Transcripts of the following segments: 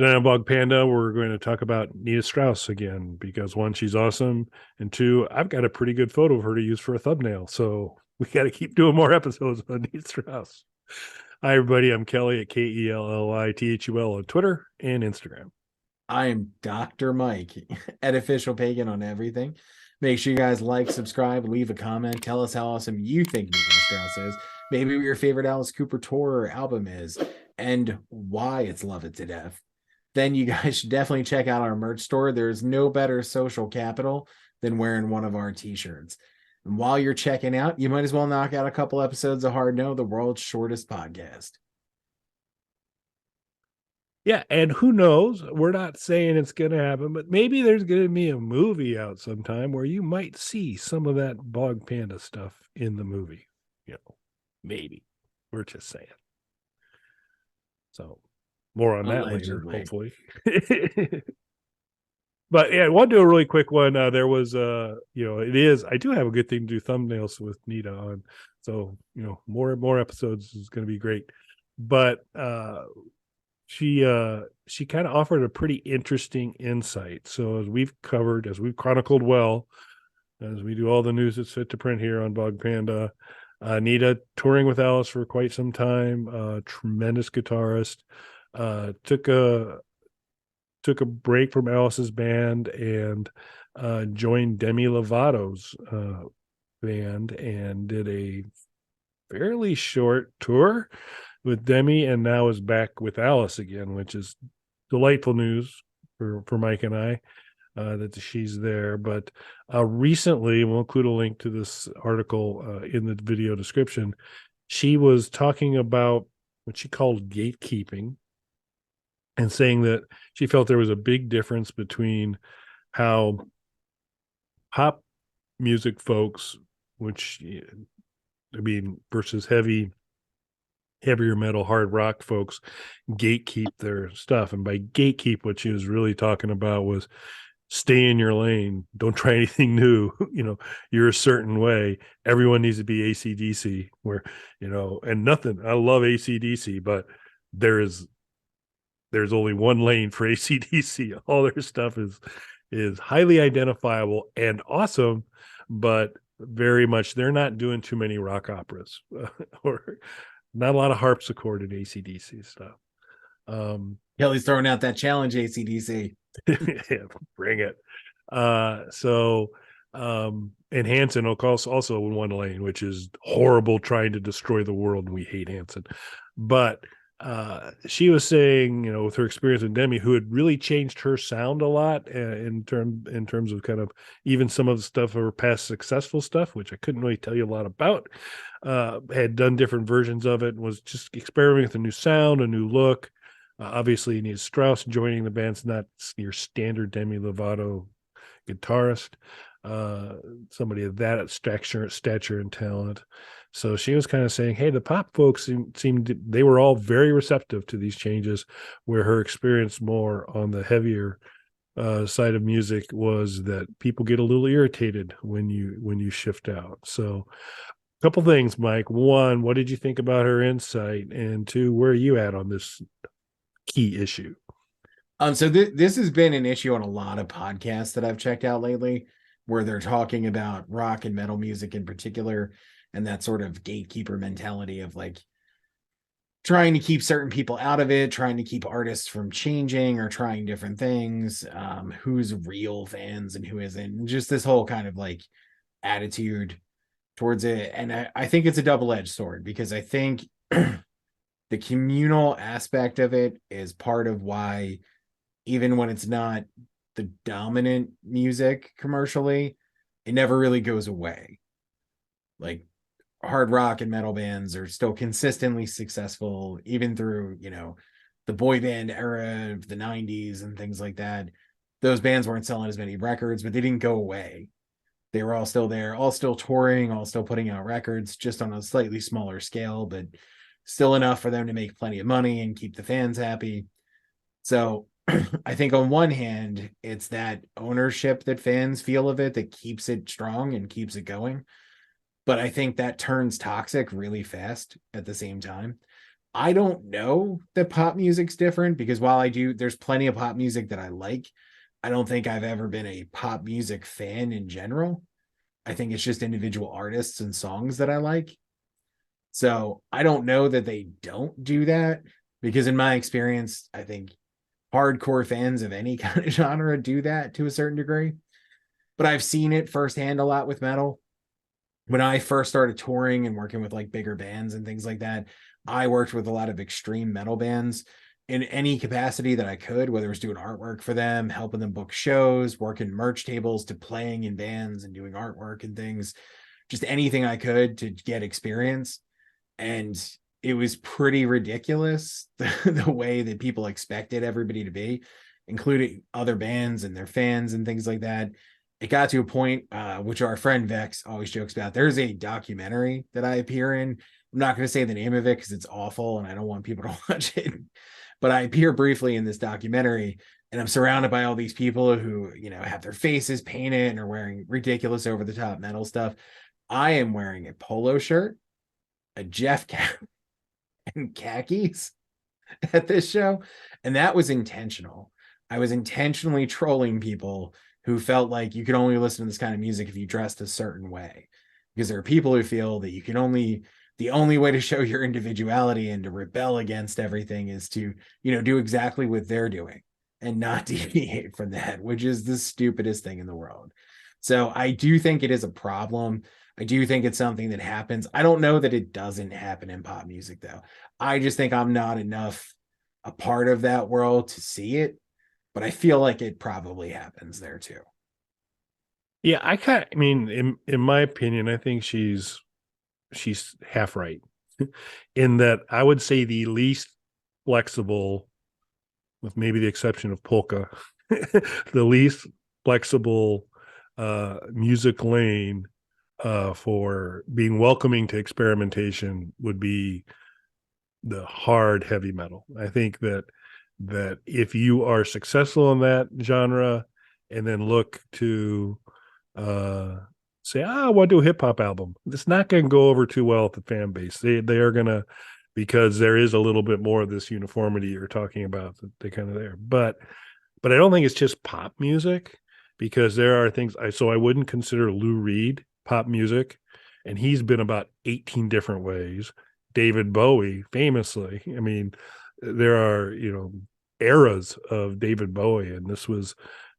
Today on Bog Panda, we're going to talk about Nita Strauss again because one, she's awesome, and two, I've got a pretty good photo of her to use for a thumbnail. So we got to keep doing more episodes on Nita Strauss. Hi, everybody. I'm Kelly at KELLITHUL on Twitter and Instagram. I am Dr. Mike at Official Pagan on everything. Make sure you guys like, subscribe, leave a comment. Tell us how awesome you think Nita Strauss is. Maybe what your favorite Alice Cooper tour or album is and why it's loved to death. Then you guys should definitely check out our merch store. There's no better social capital than wearing one of our t-shirts. And while you're checking out, you might as well knock out a couple episodes of Hard No, the world's shortest podcast. Yeah, and who knows? We're not saying it's going to happen, but maybe there's going to be a movie out sometime where you might see some of that Bog Panda stuff in the movie. Maybe. We're just saying. So more on that later, hopefully. But yeah, I want to do a really quick one. There was I do have a good thing to do thumbnails with Nita on. So, more episodes is going to be great. But she kind of offered a pretty interesting insight. So as we've chronicled well, as we do all the news that's fit to print here on Bog Panda, Nita touring with Alice for quite some time, tremendous guitarist, took a break from Alice's band and joined Demi Lovato's band and did a fairly short tour with Demi, and now is back with Alice again, which is delightful news for Mike and I that she's there. But recently, we'll include a link to this article in the video description. She was talking about what she called gatekeeping and saying that she felt there was a big difference between how pop music folks, versus heavier metal, hard rock folks gatekeep their stuff. And by gatekeep, what she was really talking about was stay in your lane. Don't try anything new. You're a certain way. Everyone needs to be AC/DC and nothing. I love AC/DC, but there's only one lane for AC/DC. All their stuff is highly identifiable and awesome, but very much they're not doing too many rock operas or not a lot of harpsichord and AC/DC stuff. Kelly's throwing out that challenge, AC/DC. Yeah, bring it. And Hanson also in one lane, which is horrible, trying to destroy the world, and we hate Hanson. But she was saying, with her experience with Demi, who had really changed her sound a lot in terms of kind of even some of the stuff of her past successful stuff, which I couldn't really tell you a lot about, had done different versions of it, and was just experimenting with a new sound, a new look. Obviously, Nita Strauss joining the band's not your standard Demi Lovato guitarist, somebody of that stature and talent. So she was kind of saying, hey, the pop folks they were all very receptive to these changes, where her experience more on the heavier side of music was that people get a little irritated when you shift out. So a couple things, Mike. One, what did you think about her insight? And two, where are you at on this key issue? So this has been an issue on a lot of podcasts that I've checked out lately, where they're talking about rock and metal music in particular, and that sort of gatekeeper mentality of like trying to keep certain people out of it, trying to keep artists from changing or trying different things, who's real fans and who isn't, just this whole kind of like attitude towards it. And I think it's a double-edged sword, because I think the communal aspect of it is part of why, even when it's not the dominant music commercially, it never really goes away. Like hard rock and metal bands are still consistently successful, even through, the boy band era of the 90s and things like that. Those bands weren't selling as many records, but they didn't go away. They were all still there, all still touring, all still putting out records, just on a slightly smaller scale, but still enough for them to make plenty of money and keep the fans happy. So I think on one hand, it's that ownership that fans feel of it that keeps it strong and keeps it going. But I think that turns toxic really fast at the same time. I don't know that pop music's different, because while I do, there's plenty of pop music that I like. I don't think I've ever been a pop music fan in general. I think it's just individual artists and songs that I like. So I don't know that they don't do that, because in my experience, I think hardcore fans of any kind of genre do that to a certain degree. But I've seen it firsthand a lot with metal. When I first started touring and working with like bigger bands and things like that, I worked with a lot of extreme metal bands in any capacity that I could, whether it was doing artwork for them, helping them book shows, working merch tables, to playing in bands and doing artwork and things, just anything I could to get experience. And it was pretty ridiculous the way that people expected everybody to be, including other bands and their fans and things like that. It got to a point, which our friend Vex always jokes about. There's a documentary that I appear in. I'm not going to say the name of it because it's awful and I don't want people to watch it. But I appear briefly in this documentary, and I'm surrounded by all these people who, have their faces painted and are wearing ridiculous over the top metal stuff. I am wearing a polo shirt, a Jeff cap, and khakis at this show. And that was intentional. I was intentionally trolling people who felt like you could only listen to this kind of music if you dressed a certain way. Because there are people who feel that the only way to show your individuality and to rebel against everything is to, do exactly what they're doing and not deviate from that, which is the stupidest thing in the world. So I do think it is a problem. I do think it's something that happens. I don't know that it doesn't happen in pop music, though. I just think I'm not enough a part of that world to see it, but I feel like it probably happens there too. Yeah, I mean, in my opinion, I think she's half right in that I would say the least flexible, with maybe the exception of polka, the least flexible music lane for being welcoming to experimentation would be the hard heavy metal. I think that if you are successful in that genre and then look to uh say, I want to do a hip hop album, it's not going to go over too well with the fan base. They are going to, because there is a little bit more of this uniformity you're talking about that they kind of there. But I don't think it's just pop music, because there are things I wouldn't consider Lou Reed pop music, and he's been about 18 different ways. David Bowie, famously, I mean, there are, eras of David Bowie, and this was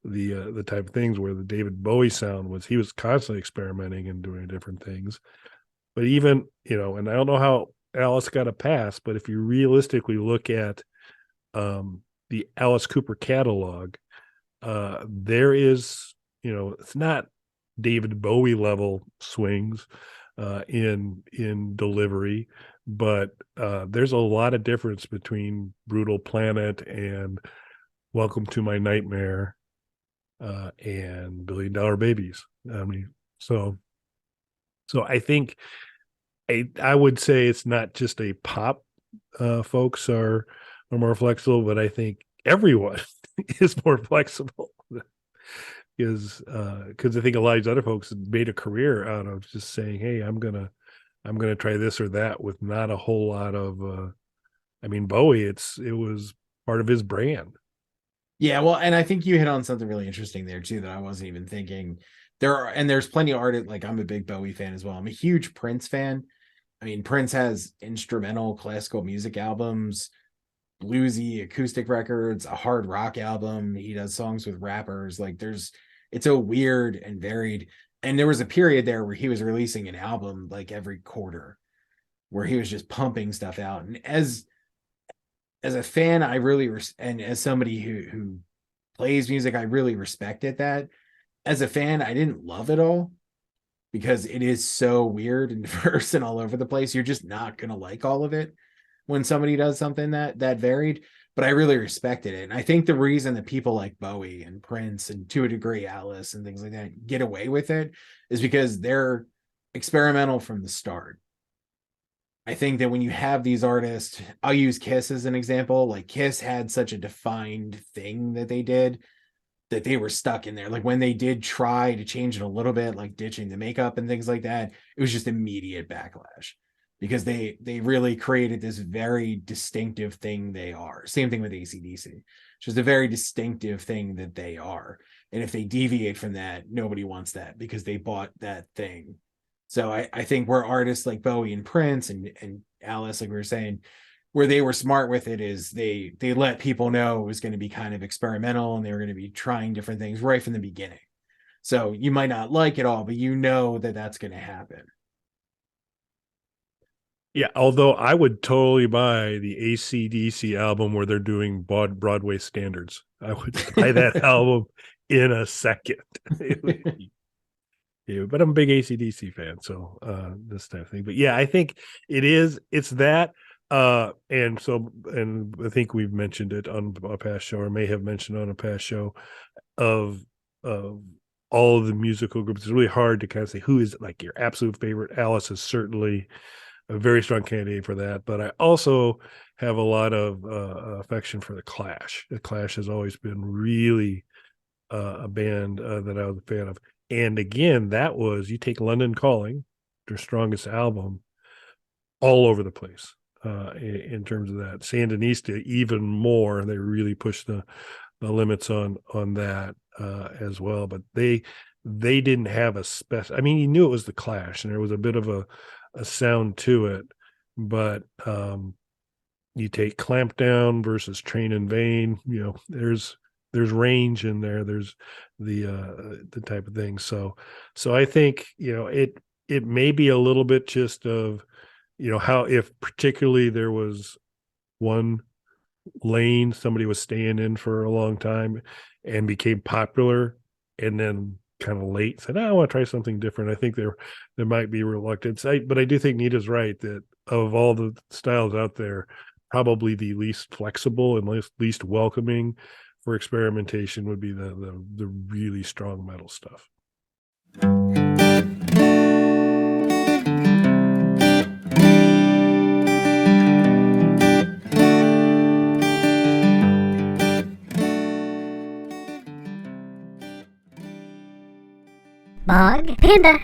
the type of things where the David Bowie sound was, he was constantly experimenting and doing different things. But even, and I don't know how Alice got a pass, but if you realistically look at the Alice Cooper catalog, there is, it's not David Bowie level swings in delivery, but there's a lot of difference between Brutal Planet and Welcome to My Nightmare and Billion Dollar Babies. I mean, so I think I would say it's not just a pop folks are more flexible, but I think everyone is more flexible because I think a lot of these other folks made a career out of just saying, hey, I'm gonna try this or that with not a whole lot of I mean, Bowie, it was part of his brand. Yeah, well, and I think you hit on something really interesting there too that I wasn't even thinking. There's plenty of art. Like, I'm a big Bowie fan as well. I'm a huge Prince fan. I mean, Prince has instrumental classical music albums, bluesy acoustic records, a hard rock album. He does songs with rappers. Like, it's a weird and varied. And there was a period there where he was releasing an album like every quarter, where he was just pumping stuff out. And as a fan, I really and as somebody who plays music, I really respected that. As a fan, I didn't love it all, because it is so weird and diverse and all over the place. You're just not gonna like all of it when somebody does something that varied. But I really respected it. And I think the reason that people like Bowie and Prince and to a degree Alice and things like that get away with it is because they're experimental from the start. I think that when you have these artists, I'll use Kiss as an example. Like, Kiss had such a defined thing that they did that they were stuck in there. Like, when they did try to change it a little bit, like ditching the makeup and things like that, it was just immediate backlash, because they really created this very distinctive thing they are. Same thing with AC/DC, just a very distinctive thing that they are. And if they deviate from that, nobody wants that because they bought that thing. So I think where artists like Bowie and Prince and Alice, like we were saying, where they were smart with it is they let people know it was going to be kind of experimental and they were going to be trying different things right from the beginning. So you might not like it all, but you know that that's going to happen. Yeah, although I would totally buy the AC/DC album where they're doing Broadway standards. I would buy that album in a second. Yeah, but I'm a big AC/DC fan, so this type of thing. But yeah, I think it's that. And I think we've mentioned it on a past show, or may have mentioned on a past show, of of all of the musical groups. It's really hard to kind of say who is like your absolute favorite. Alice is certainly a very strong candidate for that. But I also have a lot of affection for the Clash. The Clash has always been really a band that I was a fan of. And again, that was, you take London Calling, their strongest album, all over the place in terms of that. Sandinista, even more. They really pushed the limits on that as well. But they didn't have a special. I mean, you knew it was the Clash, and there was a bit of a sound to it. But you take Clampdown versus Train in Vain. You know, there's range in there. There's the type of thing. So I think, you know, it may be a little bit just of, you know, how, if particularly there was one lane somebody was staying in for a long time and became popular, and then kind of late said, I want to try something different. I think there might be reluctance. But I do think Nita's right that of all the styles out there, probably the least flexible and least welcoming for experimentation would be the really strong metal stuff. Bog Panda.